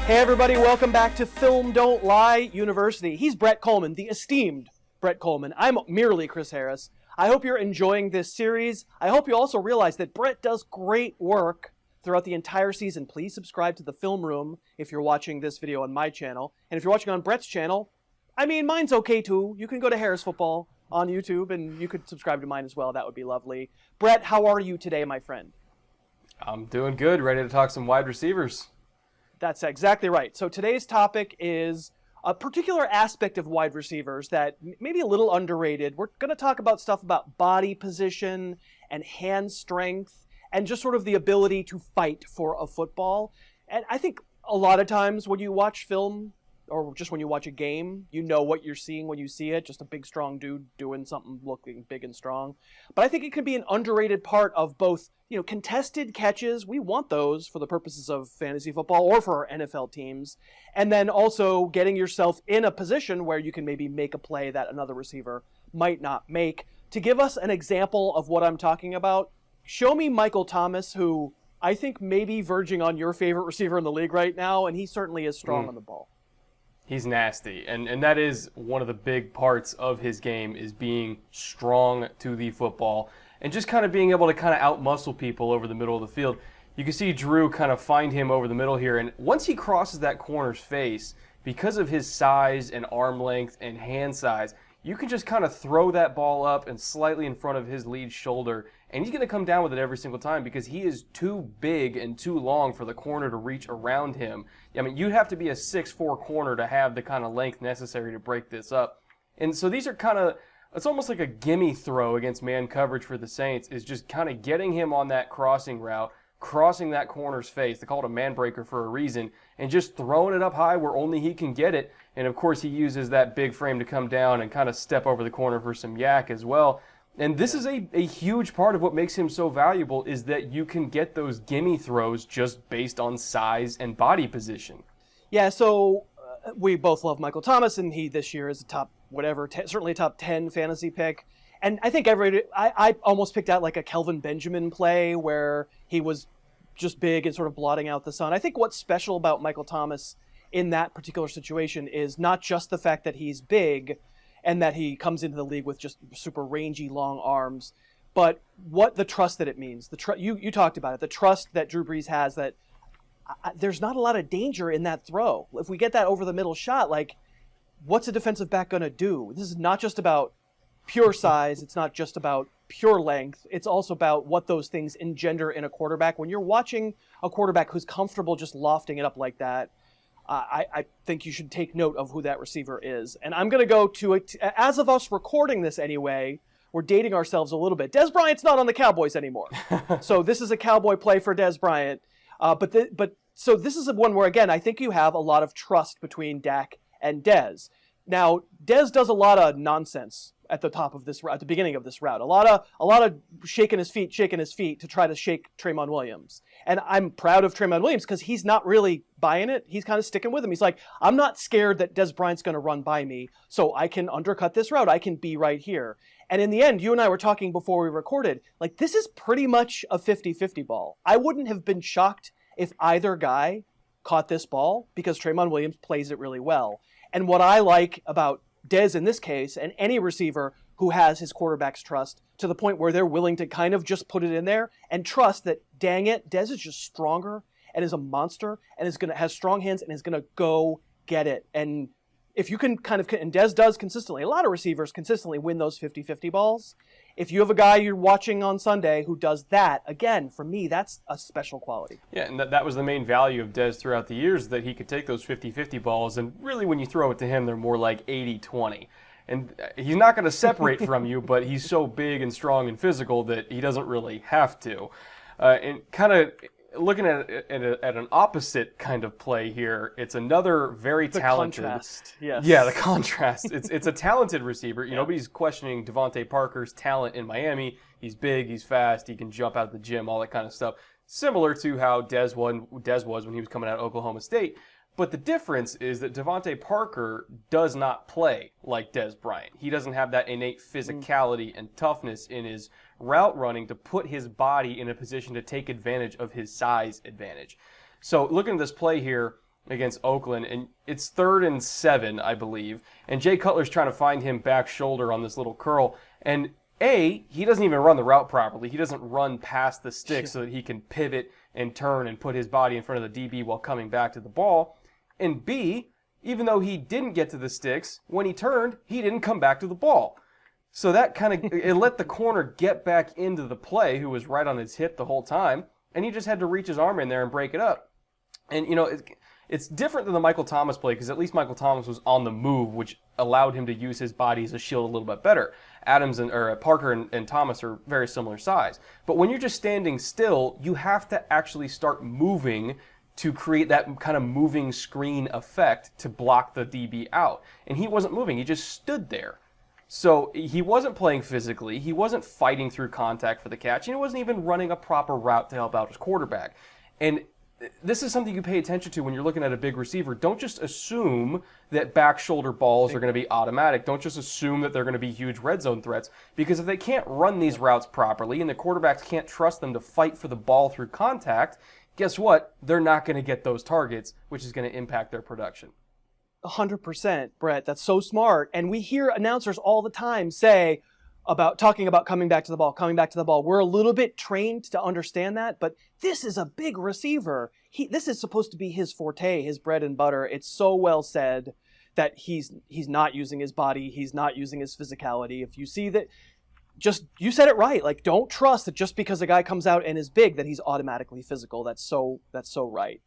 Hey everybody, welcome back to Film Don't Lie University. He's Brett Kollmann, the esteemed Brett Kollmann. I'm merely Chris Harris. I hope you're enjoying this series. I hope you also realize that Brett does great work throughout the entire season. Please subscribe to the Film Room if you're watching this video on my channel. And if you're watching on Brett's channel, I mean, mine's okay too. You can go to Harris Football on YouTube and you could subscribe to mine as well. That would be lovely. Brett, how are you today, my friend? I'm doing good. Ready to talk some wide receivers. That's exactly right. So today's topic is a particular aspect of wide receivers that may be a little underrated. We're going to talk about stuff about body position and hand strength and just sort of the ability to fight for a football. And I think a lot of times when you watch film or just when you watch a game, you know what you're seeing when you see it, just a big, strong dude doing something looking big and strong. But I think it can be an underrated part of both, contested catches. We want those for the purposes of fantasy football or for our NFL teams. And then also getting yourself in a position where you can maybe make a play that another receiver might not make. To give us an example of what I'm talking about, show me Michael Thomas, who I think may be verging on your favorite receiver in the league right now, and he certainly is strong on the ball. He's nasty, and that is one of the big parts of his game is being strong to the football and just kind of being able to kind of out-muscle people over the middle of the field. You can see Drew kind of find him over the middle here, and once he crosses that corner's face, because of his size and arm length and hand size, you can just kind of throw that ball up and slightly in front of his lead shoulder, and he's going to come down with it every single time because he is too big and too long for the corner to reach around him. I mean, you'd have to be a 6'4" corner to have the kind of length necessary to break this up. And so these are kind of, it's almost like a gimme throw against man coverage for the Saints, is just kind of getting him on that crossing route, crossing that corner's face. They call it a man breaker for a reason, and just throwing it up high where only he can get it. And of course, he uses that big frame to come down and kind of step over the corner for some yak as well. And this is a huge part of what makes him so valuable, is that you can get those gimme throws just based on size and body position. Yeah, so we both love Michael Thomas, and he this year is a top, certainly a top 10 fantasy pick. And I think I almost picked out like a Kelvin Benjamin play where he was just big and sort of blotting out the sun. I think what's special about Michael Thomas in that particular situation is not just the fact that he's big and that he comes into the league with just super rangy, long arms, but what the trust that it means. You talked about it, the trust that Drew Brees has that there's not a lot of danger in that throw. If we get that over the middle shot, like, what's a defensive back going to do? This is not just about pure size. It's not just about pure length. It's also about what those things engender in a quarterback. When you're watching a quarterback who's comfortable just lofting it up like that, I think you should take note of who that receiver is. And I'm going to go to it. As of us recording this anyway, we're dating ourselves a little bit. Dez Bryant's not on the Cowboys anymore. So this is a Cowboy play for Dez Bryant. So this is one where, again, I think you have a lot of trust between Dak and Dez. Now, Dez does a lot of nonsense at the top of this route, at the beginning of this route. A lot of shaking his feet to try to shake Tramon Williams. And I'm proud of Tramon Williams because he's not really buying it. He's kind of sticking with him. He's like, I'm not scared that Dez Bryant's going to run by me, so I can undercut this route. I can be right here. And in the end, you and I were talking before we recorded, like, this is pretty much a 50-50 ball. I wouldn't have been shocked if either guy caught this ball because Tramon Williams plays it really well. And what I like about Dez in this case, and any receiver who has his quarterback's trust to the point where they're willing to kind of just put it in there and trust that, dang it, Dez is just stronger and is a monster and has strong hands and is going to go get it. And if you can and Dez does consistently, a lot of receivers consistently win those 50-50 balls. If you have a guy you're watching on Sunday who does that, again, for me, that's a special quality. Yeah, and that was the main value of Dez throughout the years, that he could take those 50-50 balls, and really when you throw it to him, they're more like 80-20. And he's not going to separate from you, but he's so big and strong and physical that he doesn't really have to. And kind of looking at an opposite kind of play here, it's another very talented. Contrast, yes. Yeah, the contrast. It's a talented receiver. Nobody's questioning Devante Parker's talent in Miami. He's big, he's fast, he can jump out of the gym, all that kind of stuff. Similar to how Dez was when he was coming out of Oklahoma State. But the difference is that Devante Parker does not play like Dez Bryant. He doesn't have that innate physicality and toughness in his route running to put his body in a position to take advantage of his size advantage. So looking at this play here against Oakland, and it's 3rd and 7, I believe, and Jay Cutler's trying to find him back shoulder on this little curl, and he doesn't even run the route properly. He doesn't run past the stick so that he can pivot and turn and put his body in front of the DB while coming back to the ball. And B, even though he didn't get to the sticks, when he turned, he didn't come back to the ball. So that kind of, it let the corner get back into the play, who was right on his hip the whole time, and he just had to reach his arm in there and break it up. And, it's different than the Michael Thomas play, because at least Michael Thomas was on the move, which allowed him to use his body as a shield a little bit better. Parker and Thomas are very similar size. But when you're just standing still, you have to actually start moving to create that kind of moving screen effect to block the DB out. And he wasn't moving, he just stood there. So he wasn't playing physically, he wasn't fighting through contact for the catch, and he wasn't even running a proper route to help out his quarterback. And this is something you pay attention to when you're looking at a big receiver. Don't just assume that back shoulder balls are going to be automatic. Don't just assume that they're going to be huge red zone threats, because if they can't run these routes properly and the quarterbacks can't trust them to fight for the ball through contact, guess what? They're not going to get those targets, which is going to impact their production. 100%, Brett. That's so smart. And we hear announcers all the time talking about coming back to the ball. We're a little bit trained to understand that, but this is a big receiver. This is supposed to be his forte, his bread and butter. It's so well said that he's not using his body, he's not using his physicality. If you see that, you said it right. Like, don't trust that just because a guy comes out and is big that he's automatically physical. That's so right.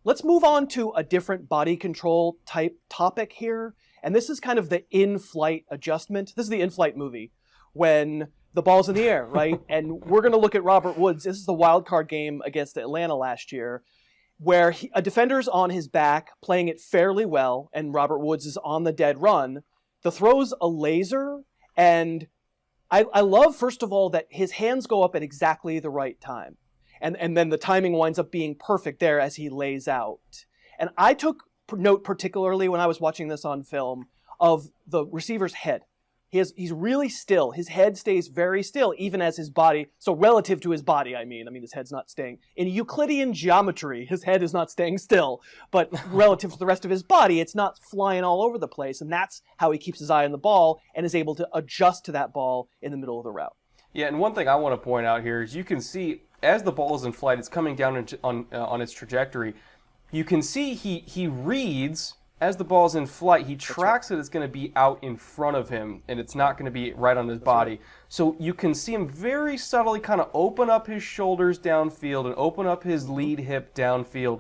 Let's move on to a different body control type topic here. And this is kind of the in-flight adjustment. This is the in-flight movie when the ball's in the air, right? And we're going to look at Robert Woods. This is the wild card game against Atlanta last year, where a defender's on his back playing it fairly well, and Robert Woods is on the dead run. The throw's a laser, and I love, first of all, that his hands go up at exactly the right time. And then the timing winds up being perfect there as he lays out. And I took note particularly when I was watching this on film of the receiver's head. He's really still. His head stays very still, even as his body, so relative to his body, I mean his head's not staying. In Euclidean geometry, his head is not staying still, but relative to the rest of his body, it's not flying all over the place, and that's how he keeps his eye on the ball and is able to adjust to that ball in the middle of the route. Yeah, and one thing I want to point out here is you can see, as the ball is in flight, it's coming down on its trajectory. You can see he reads. As the ball's in flight, he tracks that it's going to be out in front of him, and it's not going to be right on his body. Right. So you can see him very subtly kind of open up his shoulders downfield and open up his lead hip downfield,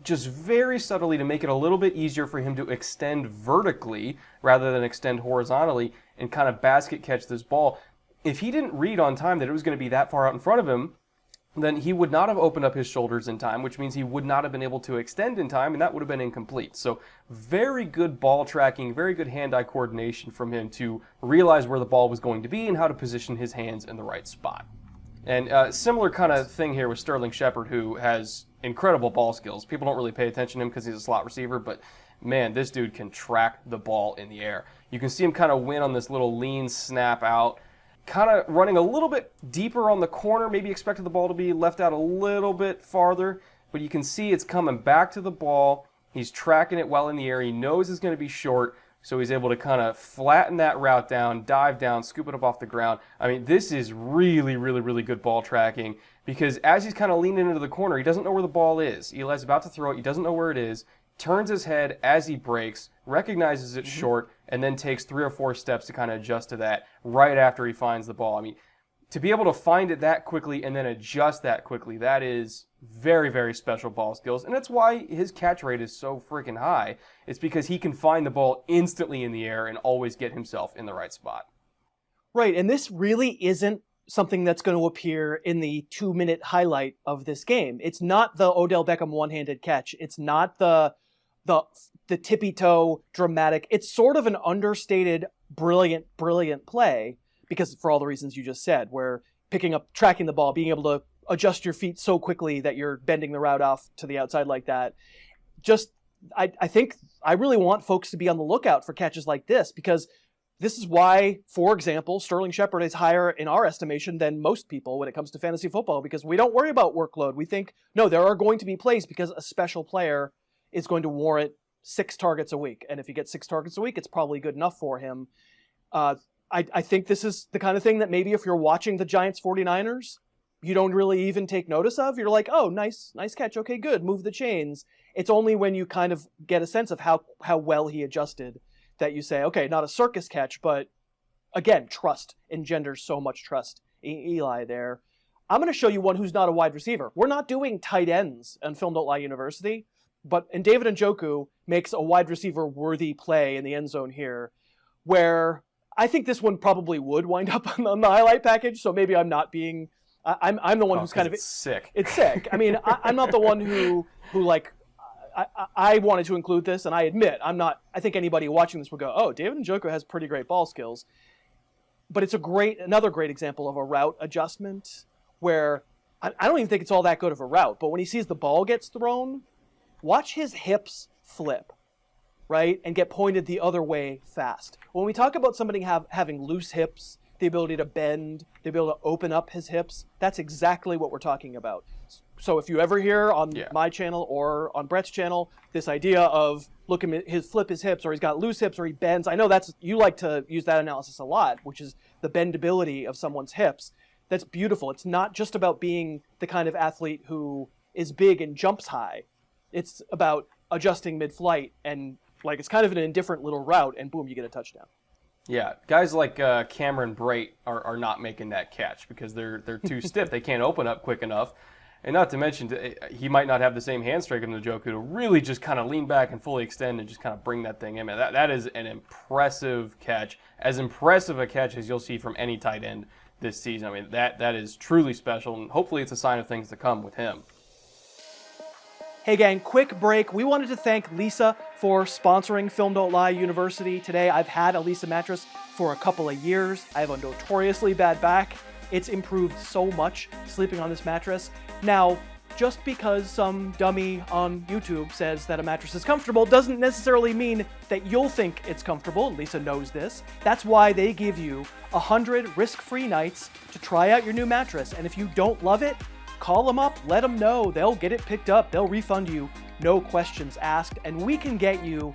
just very subtly to make it a little bit easier for him to extend vertically rather than extend horizontally and kind of basket catch this ball. If he didn't read on time that it was going to be that far out in front of him, then he would not have opened up his shoulders in time, which means he would not have been able to extend in time, and that would have been incomplete. So very good ball tracking, very good hand-eye coordination from him to realize where the ball was going to be and how to position his hands in the right spot. And similar kind of thing here with Sterling Shepard, who has incredible ball skills. People don't really pay attention to him because he's a slot receiver, but man, this dude can track the ball in the air. You can see him kind of win on this little lean snap out, kind of running a little bit deeper on the corner, maybe expected the ball to be left out a little bit farther, but you can see it's coming back to the ball. He's tracking it well in the air. He knows it's going to be short, so he's able to kind of flatten that route down, dive down, scoop it up off the ground. I mean, this is really, really, really good ball tracking, because as he's kind of leaning into the corner, he doesn't know where the ball is. Eli's about to throw it. He doesn't know where it is. Turns his head as he breaks, recognizes it's short, and then takes 3 or 4 steps to kind of adjust to that right after he finds the ball. I mean, to be able to find it that quickly and then adjust that quickly, that is very, very special ball skills. And that's why his catch rate is so freaking high. It's because he can find the ball instantly in the air and always get himself in the right spot. Right, and this really isn't something that's going to appear in the 2-minute highlight of this game. It's not the Odell Beckham one-handed catch. It's not the tippy toe dramatic. It's sort of an understated, brilliant play, because for all the reasons you just said, where picking up, tracking the ball, being able to adjust your feet so quickly that you're bending the route off to the outside like that. I think I really want folks to be on the lookout for catches like this, because this is why, for example, Sterling Shepard is higher in our estimation than most people when it comes to fantasy football, because we don't worry about workload. We think, no, there are going to be plays because a special player is going to warrant 6 targets a week. And if he gets 6 targets a week, it's probably good enough for him. I think this is the kind of thing that maybe if you're watching the Giants 49ers, you don't really even take notice of. You're like, oh, nice catch. Okay, good. Move the chains. It's only when you kind of get a sense of how well he adjusted that you say, okay, not a circus catch, but again, trust engenders so much trust. Eli there. I'm going to show you one who's not a wide receiver. We're not doing tight ends on Film Don't Lie University, and David Njoku makes a wide receiver worthy play in the end zone here, where I think this one probably would wind up on the highlight package. So maybe I'm not being, I'm the one who's kind of sick. It's sick. I mean, I'm not the one who like, I wanted to include this, and I admit, I think anybody watching this would go, oh, David Njoku has pretty great ball skills. But it's another great example of a route adjustment where I don't even think it's all that good of a route, but when he sees the ball gets thrown, watch his hips flip, right? And get pointed the other way fast. When we talk about somebody having loose hips, the ability to bend, the ability to open up his hips, that's exactly what we're talking about. So if you ever hear on my channel or on Brett's channel this idea of look at his flip his hips, or he's got loose hips, or he bends, I know you like to use that analysis a lot, which is the bendability of someone's hips. That's beautiful. It's not just about being the kind of athlete who is big and jumps high. It's about adjusting mid-flight, and like it's kind of an indifferent little route, and boom, you get a touchdown. Yeah, guys like Cameron Brate are not making that catch because they're too stiff. They can't open up quick enough. And not to mention, he might not have the same hand strength in Njoku to really just kind of lean back and fully extend and just kind of bring that thing in. That is an impressive catch. As impressive a catch as you'll see from any tight end this season. I mean, that is truly special, and hopefully it's a sign of things to come with him. Hey gang, quick break. We wanted to thank Lisa for sponsoring Film Don't Lie University today. I've had a Lisa mattress for a couple of years. I have a notoriously bad back. It's improved so much sleeping on this mattress. Now, just because some dummy on YouTube says that a mattress is comfortable doesn't necessarily mean that you'll think it's comfortable. Lisa knows this. That's why they give you 100 risk-free nights to try out your new mattress. And if you don't love it, call them up, let them know. They'll get it picked up. They'll refund you, no questions asked. And we can get you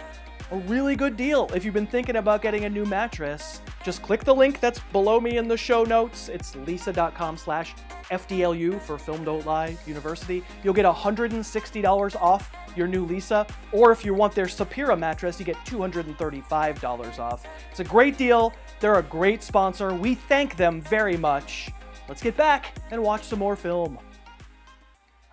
a really good deal. If you've been thinking about getting a new mattress, just click the link that's below me in the show notes. It's lisa.com/FDLU for Film Don't Lie University. You'll get $160 off your new Lisa. Or if you want their Sapira mattress, you get $235 off. It's a great deal. They're a great sponsor. We thank them very much. Let's get back and watch some more film.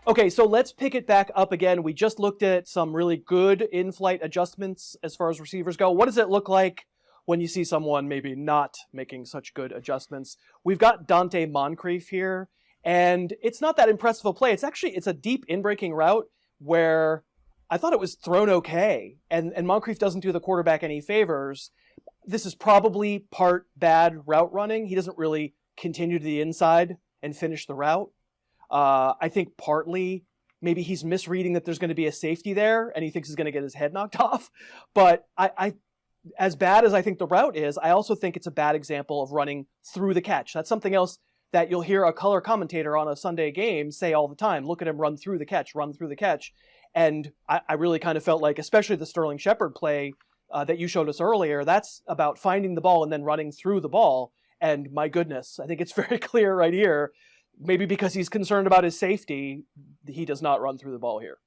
Okay, so let's pick it back up again. We just looked at some really good in-flight adjustments as far as receivers go. What does it look like when you see someone maybe not making such good adjustments? We've got Donte Moncrief here, and it's not that impressive a play. It's a deep in-breaking route where I thought it was thrown okay, and Moncrief doesn't do the quarterback any favors. This is probably part bad route running. He doesn't really continue to the inside and finish the route. I think partly maybe he's misreading that there's going to be a safety there and he thinks he's going to get his head knocked off. But I as bad as I think the route is, I also think it's a bad example of running through the catch. That's something else that you'll hear a color commentator on a Sunday game say all the time. Look at him run through the catch. And I really kind of felt like, especially the Sterling Shepard play that you showed us earlier, that's about finding the ball and then running through the ball. And my goodness, I think it's very clear right here, maybe because he's concerned about his safety, he does not run through the ball here.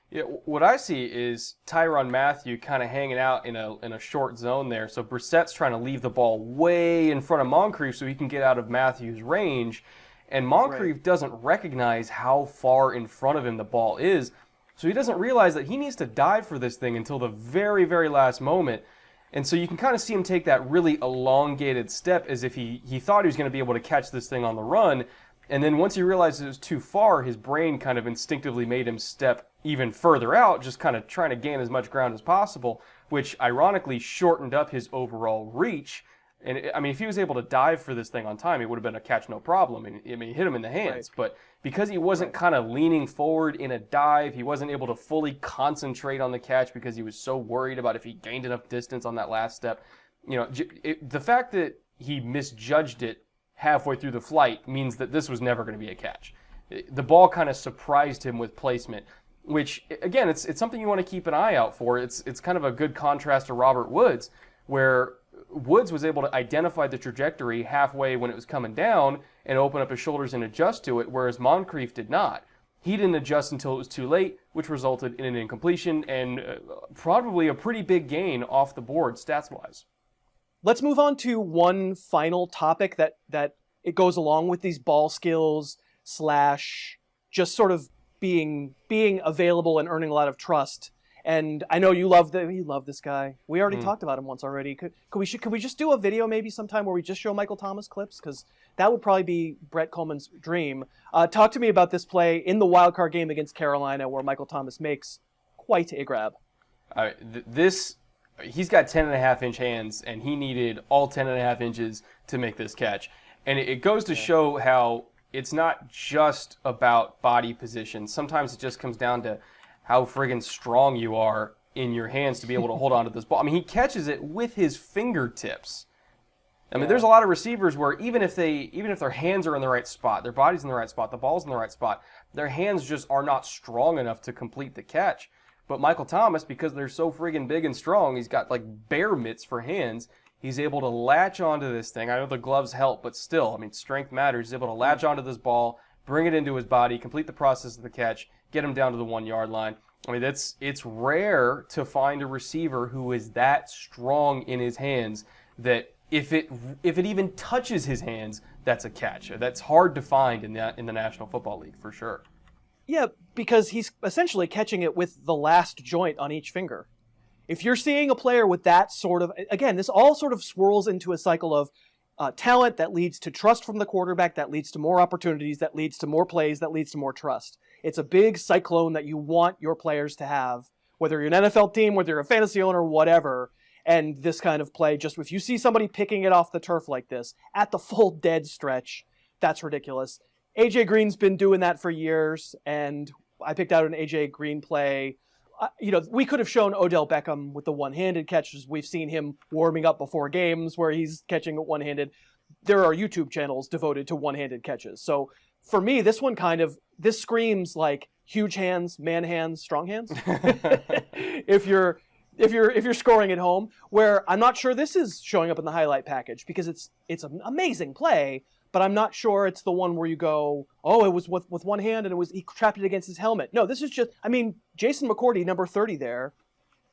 Yeah, what I see is Tyrann Mathieu kind of hanging out in a short zone there. So Brissett's trying to leave the ball way in front of Moncrief so he can get out of Mathieu's range. And Moncrief doesn't recognize how far in front of him the ball is. So he doesn't realize that he needs to dive for this thing until the very, very last moment. And so you can kind of see him take that really elongated step as if he thought he was going to be able to catch this thing on the run. And then once he realized it was too far, his brain kind of instinctively made him step even further out, just kind of trying to gain as much ground as possible, which ironically shortened up his overall reach. And I mean, if he was able to dive for this thing on time, it would have been a catch no problem. And I mean, he hit him in the hands. Right. But because he wasn't kind of leaning forward in a dive, he wasn't able to fully concentrate on the catch because he was so worried about if he gained enough distance on that last step. You know, the fact that he misjudged it halfway through the flight means that this was never going to be a catch. The ball kind of surprised him with placement, which, again, it's something you want to keep an eye out for. It's kind of a good contrast to Robert Woods, where Woods was able to identify the trajectory halfway when it was coming down and open up his shoulders and adjust to it, whereas Moncrief did not. He didn't adjust until it was too late, which resulted in an incompletion and probably a pretty big gain off the board stats-wise. Let's move on to one final topic that it goes along with these ball skills / just sort of being available and earning a lot of trust. And I know you love this guy. We already talked about him once already. Could we just do a video maybe sometime where we just show Michael Thomas clips? Because that would probably be Brett Kollmann's dream. Talk to me about this play in the wild card game against Carolina where Michael Thomas makes quite a grab. He's got 10.5-inch hands, and he needed all 10.5 inches to make this catch. And it goes to show how it's not just about body position. Sometimes it just comes down to how friggin' strong you are in your hands to be able to hold on to this ball. I mean, he catches it with his fingertips. I mean, there's a lot of receivers where even if their hands are in the right spot, their body's in the right spot, the ball's in the right spot, their hands just are not strong enough to complete the catch. But Michael Thomas, because they're so friggin' big and strong, he's got like bear mitts for hands. He's able to latch onto this thing. I know the gloves help, but still, I mean, strength matters. He's able to latch onto this ball, bring it into his body, complete the process of the catch, get him down to the 1-yard line. I mean, it's rare to find a receiver who is that strong in his hands that if it even touches his hands, that's a catch. That's hard to find in the National Football League for sure. Yeah, because he's essentially catching it with the last joint on each finger. If you're seeing a player with that sort of, again, this all sort of swirls into a cycle of talent that leads to trust from the quarterback, that leads to more opportunities, that leads to more plays, that leads to more trust. It's a big cyclone that you want your players to have, whether you're an NFL team, whether you're a fantasy owner, whatever. And this kind of play, just if you see somebody picking it off the turf like this at the full dead stretch, that's ridiculous. AJ Green's been doing that for years, and I picked out an AJ Green play. We could have shown Odell Beckham with the one-handed catches. We've seen him warming up before games where he's catching it one-handed. There are YouTube channels devoted to one-handed catches. So for me, this screams like huge hands, man hands, strong hands. if you're scoring at home, where I'm not sure this is showing up in the highlight package because it's an amazing play, but I'm not sure it's the one where you go, oh, it was with one hand and he trapped it against his helmet. No, this is just, Jason McCourty, number 30 there,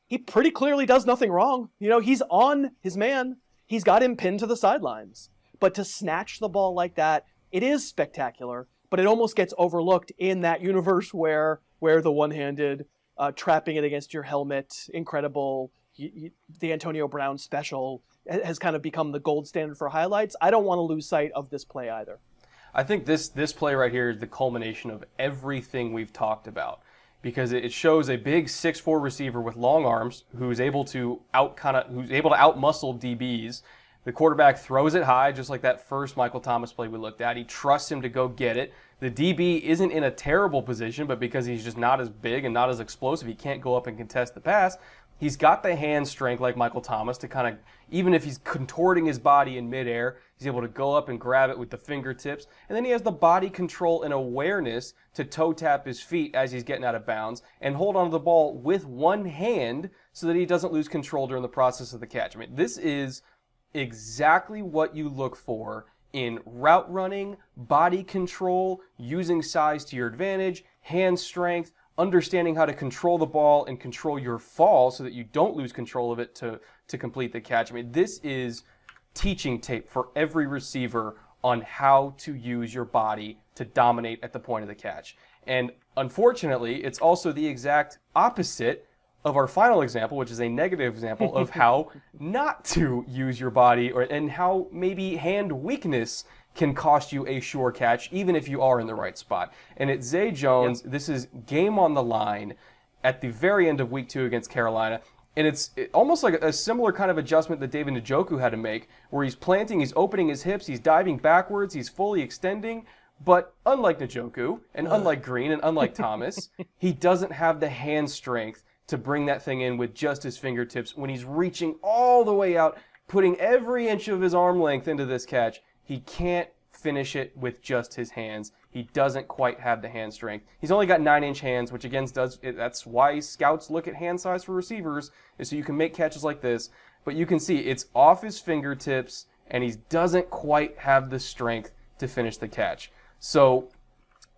he pretty clearly does nothing wrong. He's on his man. He's got him pinned to the sidelines. But to snatch the ball like that, it is spectacular, but it almost gets overlooked in that universe where the one-handed trapping it against your helmet, incredible, the Antonio Brown special has kind of become the gold standard for highlights. I don't want to lose sight of this play either. I think this play right here is the culmination of everything we've talked about because it shows a big 6'4" receiver with long arms who's able to outmuscle DBs. The quarterback throws it high, just like that first Michael Thomas play we looked at. He trusts him to go get it. The DB isn't in a terrible position, but because he's just not as big and not as explosive, he can't go up and contest the pass. He's got the hand strength like Michael Thomas to kind of, even if he's contorting his body in midair, he's able to go up and grab it with the fingertips. And then he has the body control and awareness to toe tap his feet as he's getting out of bounds and hold onto the ball with one hand so that he doesn't lose control during the process of the catch. This is exactly what you look for in route running, body control, using size to your advantage, hand strength, understanding how to control the ball and control your fall so that you don't lose control of it to complete the catch. This is teaching tape for every receiver on how to use your body to dominate at the point of the catch. And unfortunately, it's also the exact opposite of our final example, which is a negative example of how not to use your body, and how maybe hand weakness can cost you a sure catch, even if you are in the right spot. And it's Zay Jones. Yep. This is game on the line at the very end of week 2 against Carolina. And it's almost like a similar kind of adjustment that David Njoku had to make, where he's planting, he's opening his hips, he's diving backwards, he's fully extending. But unlike Njoku, and unlike Green, and unlike Thomas, he doesn't have the hand strength to bring that thing in with just his fingertips when he's reaching all the way out, putting every inch of his arm length into this catch. He can't finish it with just his hands. He doesn't quite have the hand strength. He's only got 9-inch hands, which again that's why scouts look at hand size for receivers, is so you can make catches like this. But you can see it's off his fingertips, and he doesn't quite have the strength to finish the catch. So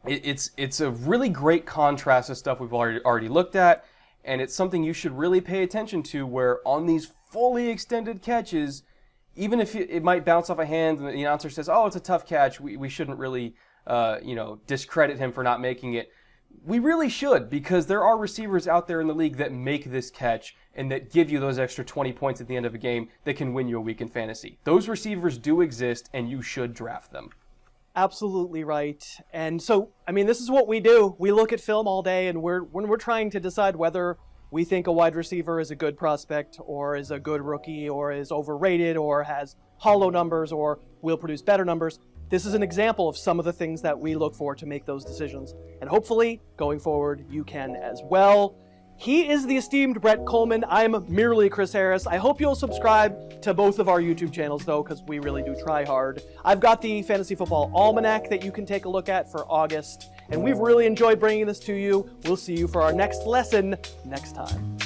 it's a really great contrast to stuff we've already looked at, and it's something you should really pay attention to, where on these fully extended catches, even if it might bounce off a hand and the announcer says, oh, it's a tough catch, we shouldn't really discredit him for not making it. We really should, because there are receivers out there in the league that make this catch and that give you those extra 20 points at the end of a game that can win you a week in fantasy. Those receivers do exist, and you should draft them. Absolutely right. And so, I mean, this is what we do. We look at film all day, and when we're trying to decide whether we think a wide receiver is a good prospect or is a good rookie or is overrated or has hollow numbers or will produce better numbers, this is an example of some of the things that we look for to make those decisions. And hopefully, going forward, you can as well. He is the esteemed Brett Kollmann. I'm merely Chris Harris. I hope you'll subscribe to both of our YouTube channels, though, because we really do try hard. I've got the Fantasy Football Almanac that you can take a look at for August, and we've really enjoyed bringing this to you. We'll see you for our next lesson next time.